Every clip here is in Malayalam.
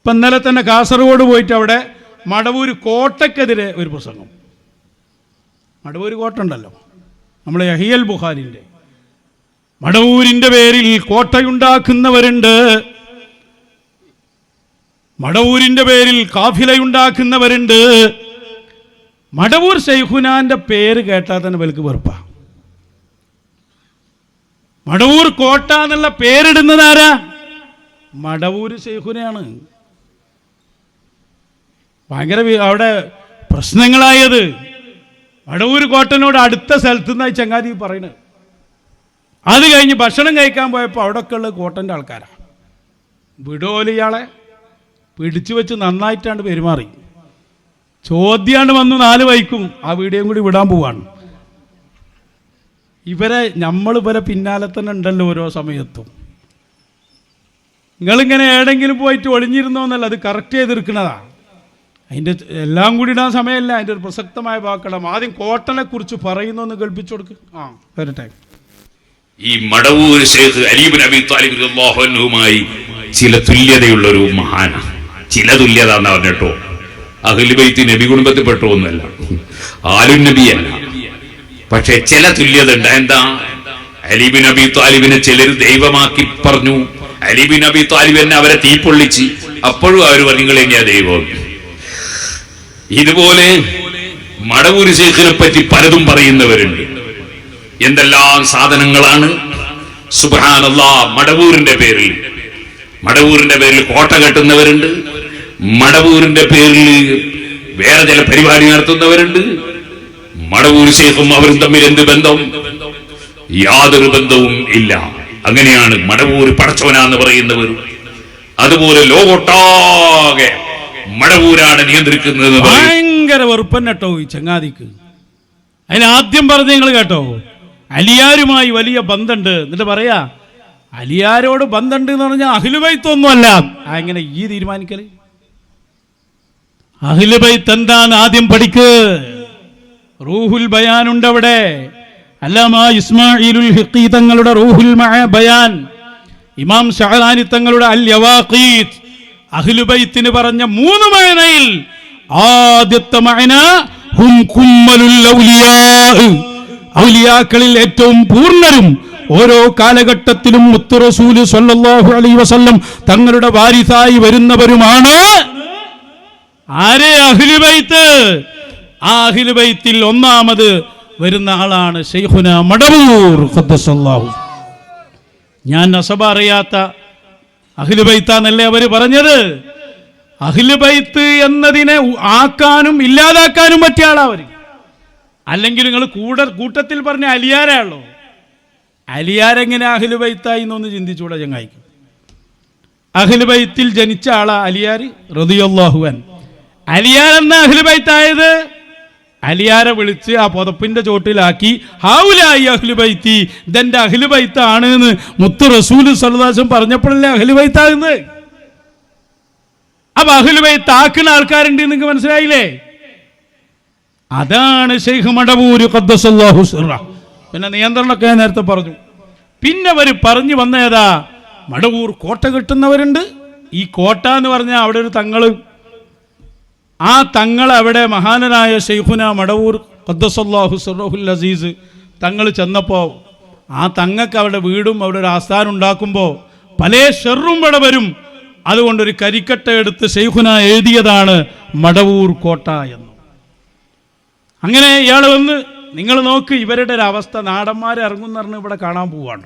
ഇപ്പം ഇന്നലെ തന്നെ കാസർഗോഡ് പോയിട്ട് അവിടെ മടവൂർ കോട്ടയ്ക്കെതിരെ ഒരു പ്രസംഗം. മടവൂർ കോട്ട ഉണ്ടല്ലോ, നമ്മളെ യഹിയൽ ബുഖാരിൻ്റെ. മടവൂരിൻ്റെ പേരിൽ കോട്ടയുണ്ടാക്കുന്നവരുണ്ട്, മടവൂരിൻ്റെ പേരിൽ കാഫിലയുണ്ടാക്കുന്നവരുണ്ട്. മടവൂർ ശൈഖുനാന്റെ പേര് കേട്ടാൽ തന്നെ വലുക്ക് വെറുപ്പാ. മടവൂർ കോട്ട എന്നുള്ള പേരിടുന്നത് ആരാ? മടവൂർ ശൈഖുനയാണ്. ഭയങ്കര അവിടെ പ്രശ്നങ്ങളായത് മടവൂർ കോട്ടനോട് അടുത്ത സ്ഥലത്തു നിന്നായി ചങ്ങാതി പറയുന്നത്. അത് കഴിഞ്ഞ് ഭക്ഷണം കഴിക്കാൻ പോയപ്പോൾ അവിടെയൊക്കെ ഉള്ളത് കോട്ടൻ്റെ ആൾക്കാരാണ്. വിടോലിയാളെ പിടിച്ചു വെച്ച് നന്നായിട്ടാണ്ട് പെരുമാറി. ചോദ്യമാണ് വന്നു 4 വൈക്കും ആ വീഡിയോയും കൂടി വിടാൻ പോവാണ്. ഇവരെ പിന്നാലെ തന്നെ ഉണ്ടല്ലോ ഓരോ സമയത്തും. നിങ്ങളിങ്ങനെ ഏടെങ്കിലും പോയിട്ട് ഒളിഞ്ഞിരുന്നോന്നല്ല, അത് കറക്റ്റ് ചെയ്തെടുക്കുന്നതാണ്. അതിൻ്റെ എല്ലാം കൂടി ഇടാൻ സമയമല്ല, അതിൻ്റെ ഒരു പ്രസക്തമായ വാക്കണം. ആദ്യം കോട്ടനെ കുറിച്ച് പറയുന്നൊന്ന് കേൾപ്പിച്ചു കൊടുക്ക്. വരട്ടെ. ഈ മടവൂർ ശൈഖ് അലി ഇബ്നു അബീ ത്വാലിബ് റളിയല്ലാഹു അൻഹുമായി ചില തുല്യതയുള്ള ഒരു മഹാനാണ്. ചില തുല്യത എന്ന് പറഞ്ഞിട്ടോ അഹ്ലു ബൈത്ത് നബി കുടുംബത്തിൽപ്പെട്ടോ ഒന്നുമല്ല, ആലുൻ നബിയല്ല. പക്ഷെ ചില തുല്യത ഉണ്ട്. എന്താ? അലി ഇബ്നു അബീ ത്വാലിബിനെ ചിലർ ദൈവമാക്കി പറഞ്ഞു. അലി ഇബ്നു അബീ ത്വാലിബ് തന്നെ അവരെ തീപ്പൊള്ളിച്ച്. അപ്പോഴും അവർ പറഞ്ഞു നിങ്ങൾ എങ്ങനെയാ ദൈവം. ഇതുപോലെ മടവൂർ ശൈഖിനെ പറ്റി പലതും പറയുന്നവരുണ്ട്. എന്തെല്ലാം സാധനങ്ങളാണ്! സുബ്ഹാനല്ലാഹ്. മടവൂരിന്റെ പേരിൽ കോട്ട കെട്ടുന്നവരുണ്ട്, മടവൂരിന്റെ പേരിൽ വേറെ ചില പരിപാടി നടത്തുന്നവരുണ്ട്. മടവൂർ ശൈഖും അവരും തമ്മിൽ എന്ത് ബന്ധം? യാതൊരു ബന്ധവും ഇല്ല. അങ്ങനെയാണ് മടവൂർ പടച്ചോനാന്ന് പറയുന്നവർ. അതുപോലെ ലോകോട്ടാകെ മടവൂരാണ് നിയന്ത്രിക്കുന്നത്. ഭയങ്കര വെറുപ്പന്നട്ടോ ഈ ചങ്ങാതിക്ക്. അതിനാദ്യം പറഞ്ഞ നിങ്ങൾ കേട്ടോ, അലിയാരുമായി വലിയ ബന്ധമുണ്ട്. എന്നിട്ട് പറയാ അലിയാരോട് ബന്ധമുണ്ട് എന്ന് പറഞ്ഞാൽ അഹ്ലു ബൈത്ത് ഒന്നുമല്ല. അങ്ങനെ ഈ തീരുമാനിക്കല്? അഹ്ലു ബൈത്ത് എന്താന്ന് ആദ്യം പഠിക്ക്. റൂഹുൽ ബയാനുണ്ട് അവിടെ. അല്ലാമാ ഇസ്മാഈലുൽ ഹിഖി തങ്ങളുടെ റൂഹുൽ ബയാൻ, ഇമാം ഷഅറാനി തങ്ങളുടെ അൽ യവാഖീത് അഹ്ലു ബൈത്തിന് പറഞ്ഞ 3 മഅനയിൽ ആദ്യത്തെ മഅന ഹും കുമ്മലുൽ ഔലിയാ, ഔലിയാക്കളിൽ ഏറ്റവും പൂർണ്ണരും ഓരോ കാലഘട്ടത്തിലും മുത്ത് റസൂൽ സ്വല്ലല്ലാഹു അലൈഹി വസല്ലം തങ്ങളുടെ വാരിസായി വരുന്നവരുമാണ്. ആരെ? അഹ്ലു ബൈത്ത്. ആ അഹ്ലു ബൈത്തിൽ ഒന്നാമത് വരുന്ന ആളാണ് ശൈഖുന മടവൂർ ഖദ്ദസല്ലാഹു. ഞാൻ നസബ അറിയാത്ത അഹ്ലു ബൈത്താന്നല്ലേ അവർ പറഞ്ഞത്. അഹ്ലു ബൈത്ത് എന്നതിനെ ആക്കാനും ഇല്ലാതാക്കാനും പറ്റിയ ആളാ അവർ. അല്ലെങ്കിൽ നിങ്ങൾ കൂട്ടത്തിൽ പറഞ്ഞ അലിയാരാണല്ലോ. അലിയാരെങ്ങനെ അഹ്ലു ബൈത്തായി എന്നൊന്ന് ചിന്തിച്ചൂടെ ചങ്ങായിക്കും? അഹ്ലു ബൈത്തിൽ ജനിച്ച ആളാ അലിയാർ റളിയല്ലാഹു അൻഹു. അലിയാർ എന്ന അഹ്ലു ബൈത്തായത് അലിയാരെ വിളിച്ച് ആ പുതപ്പിന്റെ ചോട്ടിലാക്കി ഹൗലായി അഹ്ലു ബൈത്തി, ഇതെന്റെ അഹ്ലു ബൈത്താണ് എന്ന് മുത്ത് റസൂൽ സ്വല്ലല്ലാഹു അലൈഹി വസല്ലം പറഞ്ഞപ്പോഴല്ലേ അഹ്ലു ബൈത്താകുന്നത്. അപ്പൊ അഹ്ലു ബൈത്ത് ആക്കുന്ന ആൾക്കാരുണ്ട്. നിങ്ങൾക്ക് മനസ്സിലായില്ലേ? അതാണ് ശൈഖ് മടവൂർ ഖദ്ദസല്ലാഹു സിറ. പിന്നെ നിയന്ത്രണമൊക്കെ നേരത്തെ പറഞ്ഞു. പിന്നെ അവർ പറഞ്ഞു വന്നേതാ? മടവൂർ കോട്ട കെട്ടുന്നവരുണ്ട്. ഈ കോട്ട എന്ന് പറഞ്ഞാൽ അവിടെ ഒരു തങ്ങള്, ആ തങ്ങൾ അവിടെ മഹാനനായ ശൈഖുന മടവൂർ ഖദ്ദസല്ലാഹു സിറഹുൽ അസീസ് തങ്ങൾ ചെന്നപ്പോൾ ആ തങ്ങൾക്ക് അവിടെ വീടും അവിടെ ഒരു ആസ്ഥാനം ഉണ്ടാക്കുമ്പോൾ പല ഷെറും ഇവിടെ വരും. അതുകൊണ്ടൊരു കരിക്കട്ട എടുത്ത് ശൈഖുന എഴുതിയതാണ് മടവൂർ കോട്ട എന്ന്. അങ്ങനെ ഇയാൾ വന്ന് നിങ്ങൾ നോക്ക് ഇവരുടെ ഒരു അവസ്ഥ. നാടന്മാരെ ഇറങ്ങുന്ന പറഞ്ഞ് ഇവിടെ കാണാൻ പോവാണ്.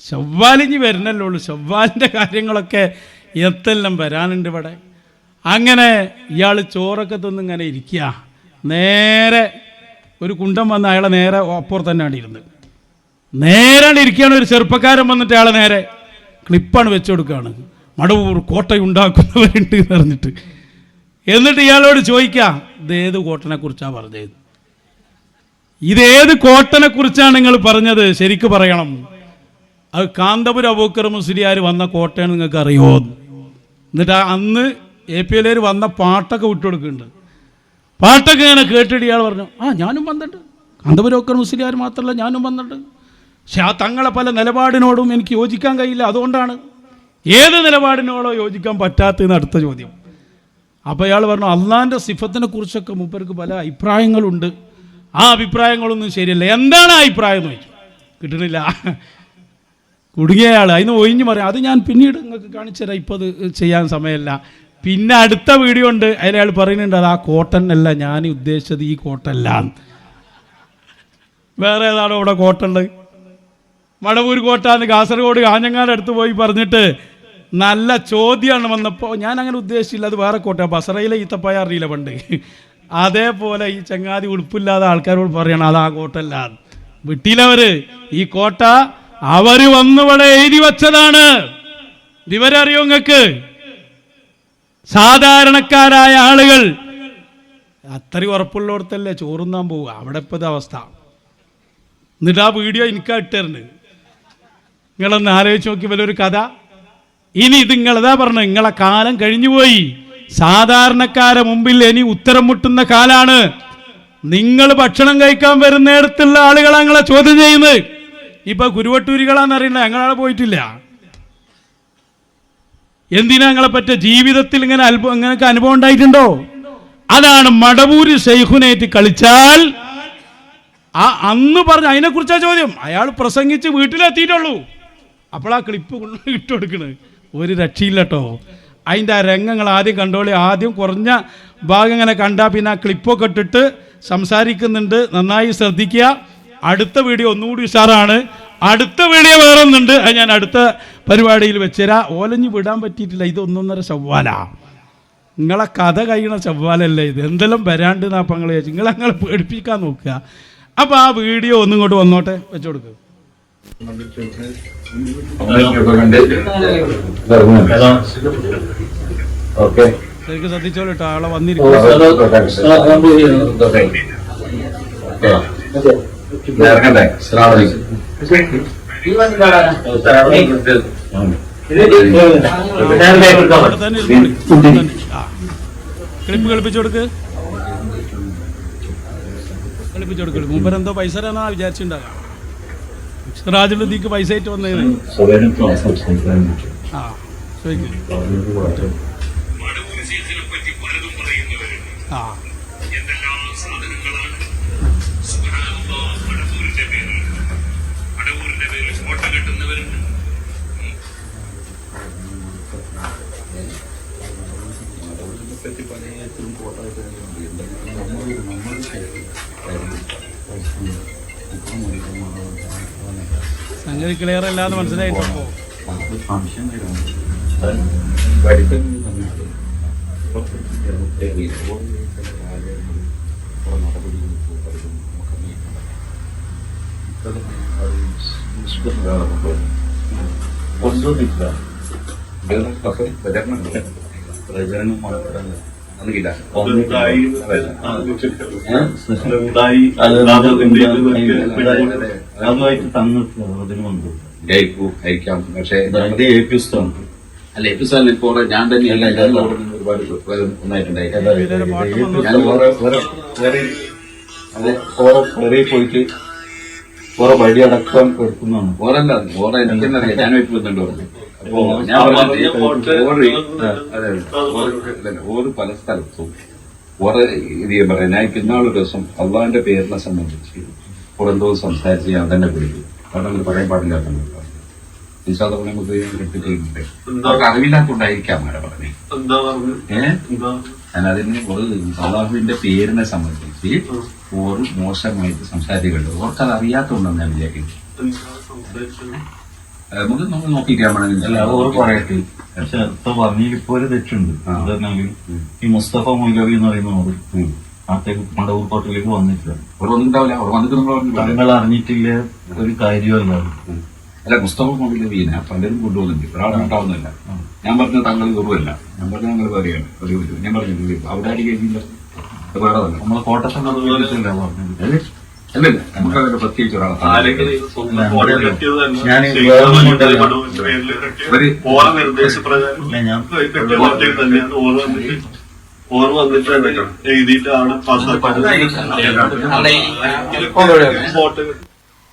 ശവ്വാലിഞ്ഞ് വരുന്നല്ലേ ഉള്ളൂ. ശവ്വാലിൻ്റെ കാര്യങ്ങളൊക്കെ എത്തെല്ലാം വരാനുണ്ട് ഇവിടെ. അങ്ങനെ ഇയാൾ ചോറൊക്കെ തിന്ന് ഇങ്ങനെ ഇരിക്കുക. നേരെ ഒരു കുണ്ടം വന്ന് അയാളെ നേരെ അപ്പുറത്ത് തന്നെയാണ് ഇരുന്നത്. നേരെ ഇരിക്കുകയാണ്. ഒരു ചെറുപ്പക്കാരൻ വന്നിട്ട് അയാളെ നേരെ ക്ലിപ്പാണ് വെച്ചു കൊടുക്കുകയാണ്. മടവൂർ കോട്ടയുണ്ടാക്കുന്നവരുണ്ട് എന്ന് പറഞ്ഞിട്ട്. എന്നിട്ട് ഇയാളോട് ചോദിക്കാം, ഇതേത് കോട്ടനെ കുറിച്ചാണ് പറഞ്ഞത്? ഇതേത് കോട്ടനെ കുറിച്ചാണ് നിങ്ങൾ പറഞ്ഞത്? ശരിക്ക് പറയണം. അത് കാന്തപുരം അബൂബക്കർ മുസ്ലിയാർ വന്ന കോട്ടയാണ് നിങ്ങൾക്ക് അറിയോ? എന്നിട്ട് അന്ന് APL വന്ന പാട്ടൊക്കെ വിട്ടുകൊടുക്കുന്നുണ്ട്. പാട്ടൊക്കെ ഇങ്ങനെ കേട്ടിട്ട് ഇയാൾ പറഞ്ഞു, ഞാനും വന്നിട്ടുണ്ട്. കാന്തപുരം അബൂബക്കർ മുസ്ലിയാർ മാത്രമല്ല ഞാനും വന്നിട്ടുണ്ട്. പക്ഷെ ആ തങ്ങളെ പല നിലപാടിനോടും എനിക്ക് യോജിക്കാൻ കഴിയില്ല. അതുകൊണ്ടാണ് ഏത് നിലപാടിനോടോ യോജിക്കാൻ പറ്റാത്തതെന്ന് അടുത്ത ചോദ്യം. അപ്പോൾ അയാൾ പറഞ്ഞു അള്ളാഹിൻ്റെ സിഫത്തിനെ കുറിച്ചൊക്കെ മൂപ്പർക്ക് പല അഭിപ്രായങ്ങളുണ്ട്, ആ അഭിപ്രായങ്ങളൊന്നും ശരിയല്ല. എന്താണ് ആ അഭിപ്രായം എന്ന് ചോദിച്ചു. കിട്ടണില്ല. കുടുങ്ങിയയാൾ അതിന് ഒഴിഞ്ഞു പറയാം, അത് ഞാൻ പിന്നീട് നിങ്ങൾക്ക് കാണിച്ചു തരാം, ഇപ്പോൾ അത് ചെയ്യാൻ സമയമല്ല. പിന്നെ അടുത്ത വീഡിയോ ഉണ്ട്, അതിലയാൾ പറയുന്നുണ്ട് അത് ആ കോട്ടൺ അല്ല, ഞാൻ ഉദ്ദേശിച്ചത് ഈ കോട്ടല്ല. വേറെ ഏതാണോ ഇവിടെ കോട്ടുള്ളത്? മടവൂർ കോട്ടാന്ന് കാസർഗോഡ് കാഞ്ഞങ്ങാട് അടുത്ത് പോയി പറഞ്ഞിട്ട് നല്ല ചോദ്യമാണ് വന്നപ്പോൾ ഞാൻ അങ്ങനെ ഉദ്ദേശിച്ചില്ല, അത് വേറെ കോട്ട. ബസറയിലെ ഈത്തപ്പായ അറിയില്ല പണ്ട്, അതേപോലെ ഈ ചങ്ങാതി ഉടുപ്പില്ലാതെ ആൾക്കാരോട് പറയണം അത് ആ കോട്ടല്ല. വിട്ടില്ലവർ ഈ കോട്ട അവർ വന്നിവിടെ എഴുതി വെച്ചതാണ്. വിവരറിയോ നിങ്ങൾക്ക്? സാധാരണക്കാരായ ആളുകൾ അത്രയും ഉറപ്പുള്ളിടത്തല്ലേ ചോറുന്നാൻ പോവുക. അവിടെ ഇപ്പോൾ അവസ്ഥ. എന്നിട്ട് ആ വീഡിയോ എനിക്ക് ഇട്ടിരുന്നു. നിങ്ങളൊന്ന് ആലോചിച്ച് നോക്കി വല്ലൊരു കഥ. ഇനി ഇത് നിങ്ങളതാ പറഞ്ഞു, നിങ്ങളെ കാലം കഴിഞ്ഞുപോയി. സാധാരണക്കാരെ മുമ്പിൽ ഇനി ഉത്തരം മുട്ടുന്ന കാലാണ്. നിങ്ങൾ ഭക്ഷണം കഴിക്കാൻ വരുന്നിടത്തുള്ള ആളുകളാണ് നിങ്ങളെ ചോദ്യം ചെയ്യുന്നത്. ഇപ്പൊ കുരുവട്ടൂരികളാന്ന് അറിയണ്ട, ഞങ്ങളവിടെ പോയിട്ടില്ല. എന്തിനാ നിങ്ങളെ പറ്റ ജീവിതത്തിൽ ഇങ്ങനെ ഇങ്ങനൊക്കെ അനുഭവം ഉണ്ടായിട്ടുണ്ടോ? അതാണ് മടവൂര് ശൈഖുനേറ്റ് കളിച്ചാൽ ആ അന്ന് പറഞ്ഞ അതിനെക്കുറിച്ചാ ചോദ്യം. അയാൾ പ്രസംഗിച്ച് വീട്ടിലെത്തിയിട്ടുള്ളൂ, അപ്പോൾ ആ ക്ലിപ്പ് ഇട്ട് കൊടുക്കണത്. ഒരു രക്ഷയില്ല കേട്ടോ. അതിൻ്റെ ആ രംഗങ്ങൾ ആദ്യം കണ്ടോളി. ആദ്യം കുറഞ്ഞ ഭാഗം ഇങ്ങനെ കണ്ടാൽ പിന്നെ ആ ക്ലിപ്പൊക്കെ ഇട്ടിട്ട് സംസാരിക്കുന്നുണ്ട്, നന്നായി ശ്രദ്ധിക്കുക. അടുത്ത വീഡിയോ ഒന്നുകൂടി ഉഷാറാണ്. അടുത്ത വീഡിയോ വേറെ ഒന്നുണ്ട്, അത് ഞാൻ അടുത്ത പരിപാടിയിൽ വെച്ചുതരാം. ഓലഞ്ഞ് വിടാൻ പറ്റിയിട്ടില്ല, ഇത് 1.5 ചവ്വാല. നിങ്ങളെ കഥ കഴിയണ ചവ്വാലല്ലേ ഇത്, എന്തെല്ലാം വരാണ്ട് നാപ്പം നിങ്ങൾ ചോദിച്ചു. നിങ്ങളെ പേടിപ്പിക്കാൻ നോക്കുക. അപ്പോൾ ആ വീഡിയോ ഒന്നും ഇങ്ങോട്ട് വന്നോട്ടെ, വെച്ചു കൊടുക്കുക. ശരിക്കും ശ്രദ്ധിച്ചോളൂ കേട്ടോ, ആളെ വന്നിരിക്കും. ക്ലിപ്പ് കളിപ്പിച്ചു കൊടുക്ക്, കളിപ്പിച്ചു കൊടുക്ക്. മുമ്പരെന്തോ പൈസ തരാന്നാ വിചാരിച്ചിട്ടുണ്ടാകാം. സിറാജുലുദ്ദീക്ക് പൈസ ആയിട്ട് വന്നേന്. ആ ചോദിക്കും. ആ സംഗതി ക്ലിയർ അല്ലാന്ന് മനസ്സിലായിട്ടോ. അതുമായിട്ട് തന്നിട്ടുണ്ട് അയക്കാം. പക്ഷേ അല്ല എപ്പിസോഡിൽ ഇപ്പോൾ ഞാൻ തന്നെയല്ല ഒരുപാട് ഒന്നായിട്ടുണ്ടായി. ഞാൻ പോയിട്ട് ഓരോ വഴി അടക്കം എടുക്കുന്നതാണ്. ഓരല്ല ഓരോ എനിക്കെന്നറിയാം, ഞാൻ വെച്ച് വന്നിട്ട് പറഞ്ഞു. അപ്പോ ഞാൻ ഓരോ പല സ്ഥലത്തും ഓരോ ഇത് ഞാൻ പറയാം. ഞാൻ ഇന്നാളൊരു ദിവസം അള്ളാഹിന്റെ പേരിനെ സംബന്ധിച്ച് എന്തോ സംസാരിച്ച് ഞാൻ തന്നെ പിടിക്കും. അവിടെ അങ്ങനെ പറയാൻ പാടില്ലാത്ത നമുക്ക് ചെയ്യുന്നുണ്ട്. അവർക്ക് അറിവില്ലാത്തതുകൊണ്ടായിരിക്കാം അവരെ പറഞ്ഞേ. ഞാൻ അതിന് ഒരു അള്ളാഹുവിന്റെ പേരിനെ സംബന്ധിച്ച് ഓരോ മോശമായിട്ട് സംസാരിക്കുന്നുണ്ട്. അവർക്ക് അത് അറിയാത്തതുകൊണ്ടാണ് ഞാൻ വിചാരിക്കുന്നത്. നമുക്ക് നമ്മൾ നോക്കിക്കാൻ പറയട്ടെ. പക്ഷെ ഇപ്പൊ പറഞ്ഞതിൽ ഇപ്പൊ ഒരു തെറ്റുണ്ട്. ഈ മുസ്തഫ മൗലവി എന്ന് പറയുന്നത് നാട്ടേക്ക് മടവൂർ കോട്ടയിലേക്ക് വന്നിട്ടില്ല. തങ്ങൾ അറിഞ്ഞിട്ടില്ല, ഒരു കാര്യമല്ല. അല്ല മുസ്തഫ മൗലവീനെ പലരും കൊണ്ടുപോകുന്നുണ്ട്, ഒരാളുണ്ടാവുന്നില്ല. ഞാൻ പറഞ്ഞ തങ്ങൾ കുറവല്ല, ഞാൻ പറഞ്ഞ ഞങ്ങൾ പറയുകയാണ്. ഞാൻ പറഞ്ഞു അവിടെ അടി കഴിഞ്ഞില്ല, വേറെ നമ്മളെ കോട്ടത്തിന്റെ പറഞ്ഞത് അല്ലല്ല, നമുക്കതിന്റെ പ്രത്യേകിച്ച് ഒരാളെ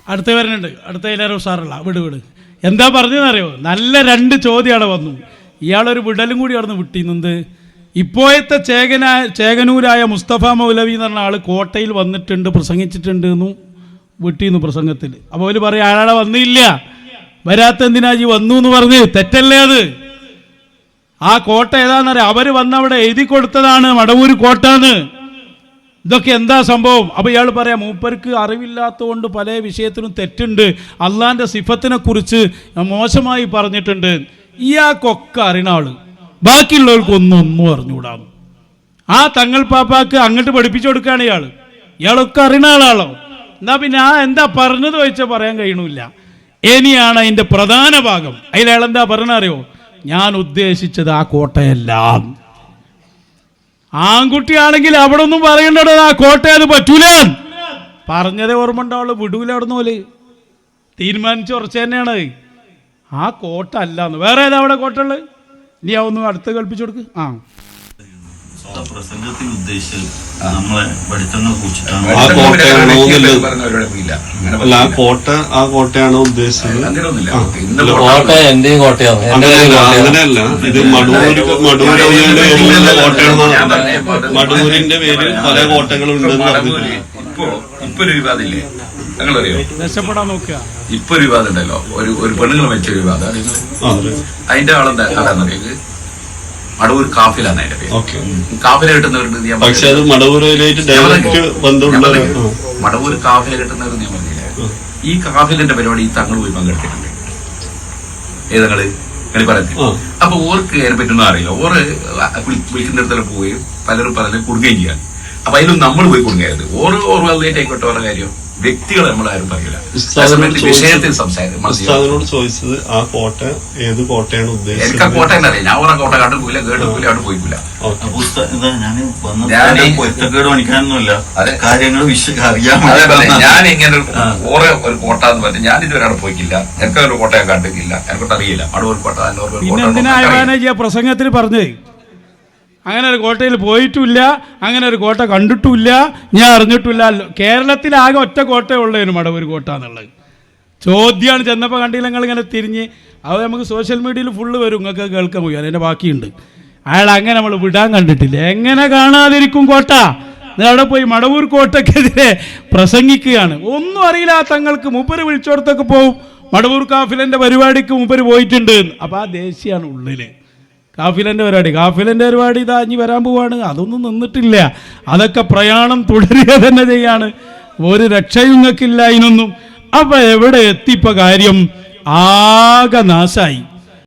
അടുത്ത വരുന്നുണ്ട്. അടുത്ത എല്ലാവരും ഉഷാറല്ല. വിട് എന്താ പറഞ്ഞതെന്നറിയോ? നല്ല 2 ചോദ്യം അവിടെ വന്നു. ഇയാളൊരു വിടലും കൂടി അവിടെ നിന്ന് വിട്ടിരുന്നത്. ഇപ്പോഴത്തെ ചേകനൂരായ മുസ്തഫ മൗലവി എന്ന് പറഞ്ഞ ആൾ കോട്ടയിൽ വന്നിട്ടുണ്ട്, പ്രസംഗിച്ചിട്ടുണ്ട് എന്നും വിട്ടിരുന്നു പ്രസംഗത്തിൽ. അപ്പോൾ അവർ പറയും അയാളെ വന്നില്ല, വരാത്ത എന്തിനാജി വന്നു എന്ന് പറഞ്ഞ്. തെറ്റല്ലേ അത്? ആ കോട്ട ഏതാണെന്നറിയാം? അവർ വന്നവിടെ എഴുതി കൊടുത്തതാണ് മടവൂർ കോട്ടാന്ന്. ഇതൊക്കെ എന്താ സംഭവം? അപ്പോൾ ഇയാൾ പറയാം മൂപ്പർക്ക് അറിവില്ലാത്തതുകൊണ്ട് പല വിഷയത്തിനും തെറ്റുണ്ട്, അള്ളാൻ്റെ സിഫത്തിനെ കുറിച്ച് മോശമായി പറഞ്ഞിട്ടുണ്ട്. ഇയാൾക്കൊക്കെ അറിയണ ആള്, ബാക്കിയുള്ളവർക്കൊന്നും അറിഞ്ഞുകൂടാന്ന്. ആ തങ്ങൾ പാപ്പാക്ക് അങ്ങോട്ട് പഠിപ്പിച്ചു കൊടുക്കുകയാണ് ഇയാളൊക്കെ അറിയണ ആളാണോ? എന്നാ പിന്നെ എന്താ പറഞ്ഞത് ചോദിച്ചാൽ പറയാൻ കഴിയണില്ല. ഇനിയാണ് അതിൻ്റെ പ്രധാന ഭാഗം. അതിലയാളെന്താ പറഞ്ഞറിയോ? ഞാൻ ഉദ്ദേശിച്ചത് ആ കോട്ടയല്ല. ആൺകുട്ടിയാണെങ്കിൽ അവിടെ ഒന്നും പറയേണ്ടത് ആ കോട്ട അത് പറ്റൂല. പറഞ്ഞതേ ഓർമ്മ ഉണ്ടാവുള്ളൂ, വിടൂല അവിടെ നിന്ന് പോലെ തീരുമാനിച്ച് ഉറച്ചു തന്നെയാണ്. ആ കോട്ട അല്ലാന്ന്. വേറെ ഏതാ അവിടെ കോട്ട ഉള്ളത്? ഇനി ഒന്ന് അടുത്ത് കൽപ്പിച്ചു കൊടുക്ക്. പ്രസംഗത്തിൽ ഉദ്ദേശിച്ചത് നമ്മളെ വെളിച്ചെണ്ണ കുറിച്ചിട്ടാണ്. ആ കോട്ടയാണോ ഉദ്ദേശിച്ചത്? അങ്ങനെയല്ല, ഇത് മടൂരിന്റെ പേരിൽ പല കോട്ടകളുണ്ടെന്ന് പറഞ്ഞിട്ടുണ്ട്. ഇപ്പൊ ഒരു വിവാദമില്ലേ ഞങ്ങളറിയോ? രക്ഷപ്പെടാൻ നോക്കുക. ഇപ്പൊ ഒരു വിവാദം ഉണ്ടല്ലോ, ഒരു പെണ്ണുങ്ങൾ വെച്ച ഒരു വിവാദം. അതിന്റെ ആളെന്താണെന്നറിയത്? മടവൂർ കാഫിലാണ് അതിന്റെ പേര്. കാഫില കിട്ടുന്നവരുണ്ട്. പക്ഷെ അത് മടവൂരിലേക്ക് ഡയറക്റ്റ് ബന്ധമുള്ള മടവൂർ കാഫില കിട്ടുന്നവർ ഞാൻ പറഞ്ഞില്ല. ഈ കാഫിലിന്റെ പരിപാടി ഈ തങ്ങൾ പോയി പങ്കെടുത്തിട്ടുണ്ട്. ഏതങ്ങള് പറയത്തില്ല. അപ്പൊ ഓർക്ക് അതിനെ പറ്റുന്ന അറിയില്ല. ഓറ് വിളിക്കുന്നിടത്തെല്ലാം പോവുകയും പലരും കൊടുക്കുകയും ചെയ്യാൻ. അപ്പൊ അതിലും നമ്മൾ പോയി കൊടുക്കരുത്. ഓറ് വന്നിട്ട് ആയിക്കോട്ടെ ഓരോ കാര്യം. വ്യക്തികളെ നമ്മളാരും പറയില്ല. വിഷയത്തിൽ സംസാരിച്ചത് ചോദിച്ചത് ആ കോട്ട ഏത് കോട്ടയാണ് ഉദ്ദേശിച്ചത്? എനിക്ക് ആ കോട്ട എന്നറിയാം. ഞാൻ ഓരോ കോട്ട കണ്ടുപോയില്ല, കേട്ടുപോയില്ല, അവിടെ പോയില്ല. ഞാൻ ഇങ്ങനെ ഓരോ ഒരു കോട്ട എന്ന് പറഞ്ഞാൽ ഞാൻ ഇതുവരെ അവിടെ പോയിക്കില്ല. എനിക്കൊരു കോട്ട ഞാൻ കണ്ടിട്ടില്ല, എനിക്കൊട്ട് അറിയില്ല. അവിടെ ഒരു കോട്ട പ്രസംഗത്തിൽ പറഞ്ഞേ അങ്ങനെ ഒരു കോട്ടയിൽ പോയിട്ടുമില്ല, അങ്ങനെ ഒരു കോട്ട കണ്ടിട്ടുമില്ല, ഞാൻ അറിഞ്ഞിട്ടില്ല. കേരളത്തിലാകെ ഒറ്റ കോട്ടയേ ഉള്ളൂ മടവൂർ കോട്ട എന്നുള്ളത്. ചോദ്യമാണ്. ചെന്നപ്പോൾ കണ്ടില്ല നിങ്ങളിങ്ങനെ തിരിഞ്ഞ്. അത് നമുക്ക് സോഷ്യൽ മീഡിയയിൽ ഫുള്ള് വരും, നിങ്ങൾക്ക് കേൾക്കാൻ പോയി. അതിൻ്റെ ബാക്കിയുണ്ട്. അയാൾ അങ്ങനെ നമ്മൾ വിടാൻ കണ്ടിട്ടില്ല. എങ്ങനെ കാണാതിരിക്കും കോട്ട? അവിടെ പോയി മടവൂർ കോട്ടയ്ക്കെതിരെ പ്രസംഗിക്കുകയാണ്. ഒന്നും അറിയില്ല തങ്ങൾക്ക്. മൂപ്പര് വിളിച്ചോടത്തൊക്കെ പോവും. മടവൂർ കാഫിലൻ്റെ പരിപാടിക്ക് മൂപ്പര് പോയിട്ടുണ്ട്. അപ്പോൾ ആ ദേശീയമാണ് ഉള്ളിൽ കാഫിലൻ്റെ പരിപാടി ഇതാ ഇനി വരാൻ പോവാണ്. അതൊന്നും നിന്നിട്ടില്ല. അതൊക്കെ പ്രയാണം തുടരുക തന്നെ ചെയ്യാണ്. ഒരു രക്ഷയും നിങ്ങൾക്കില്ല അതിനൊന്നും. അപ്പം എവിടെ എത്തിപ്പോ കാര്യം? ആകെ നാശായി.